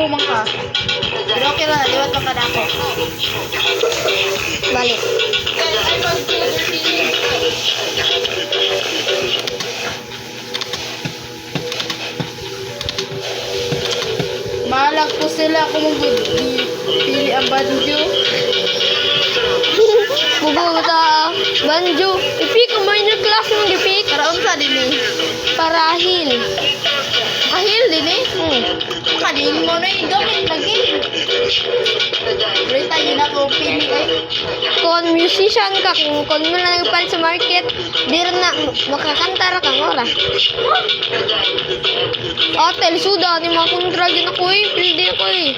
man ka. Pero okay lang, liwat man ka na ako. Balik. Malag po sila kung pili ang banjo. Bugo sa banjo. Ipik ang minor class ng ipik. Para unsa din eh. Parahil. Kahil din eh. Kadin mo na yung gamit lagi. Rita yun ako pili eh. Kung musician ka, kung mo na nagpalit sa market, di rin na makakanta ra kang ora. Hotel, suda, ni mga kontra yun ako eh. Pwede ako eh.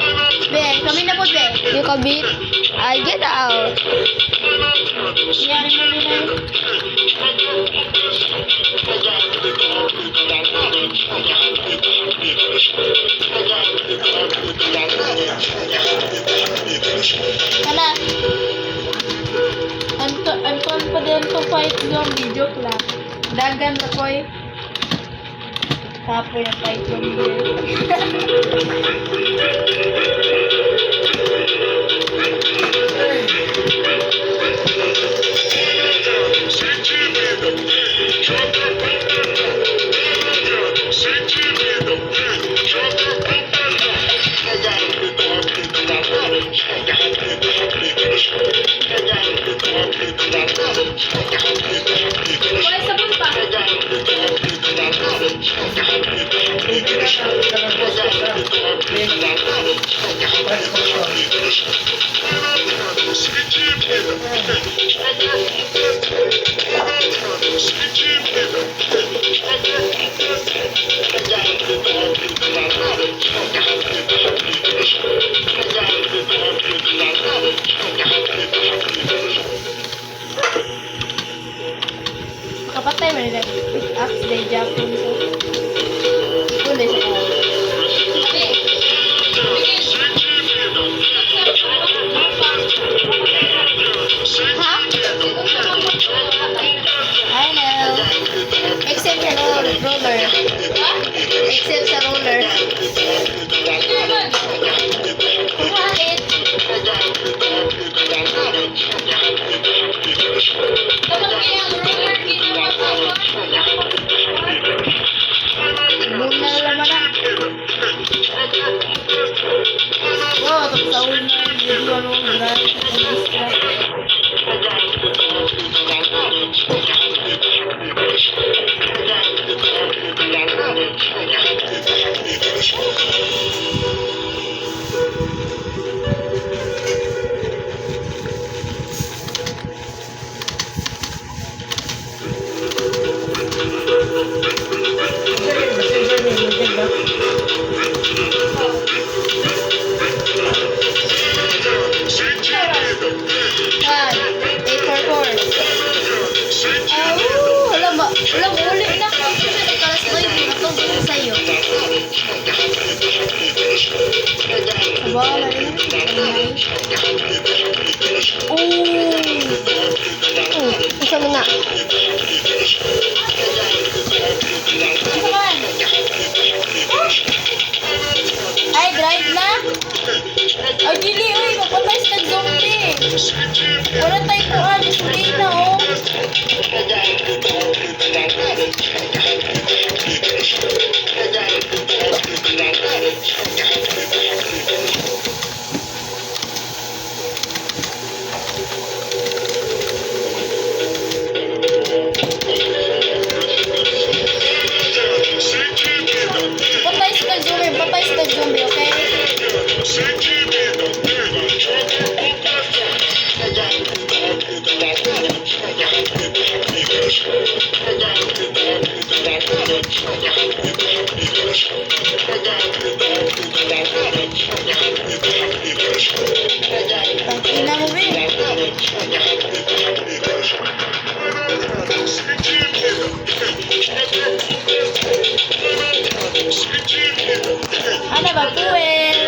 Be, kami na po be. Yung kabit, I get out. Nangyari mo nila eh. Kana. Anton pa din to fight zombie. Joke lang. Dagan na ko eh. Tapo yung fight zombie. Wala sa punta. Kapatay mo nila. Pick up day Japon so. Kulay sa ko. Ha? I know. Except sa roller. Except sa roller. Kumalit. Muna naman na. Wow, tapos sa una. Video ano. Wala, uli na ko. Kalas ko yung pinatong sa'yo. Aba, Isa mo na. ay, drive na? Ay, dili, uy. Kapatay sa zombie. Wala tayo po, gasolina, oh. Patay sa zombie, okay? Tangina mo, be. Ano ba, fuel?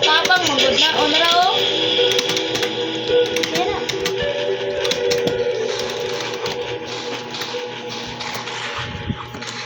Tapang, magod na. O, nara, oh.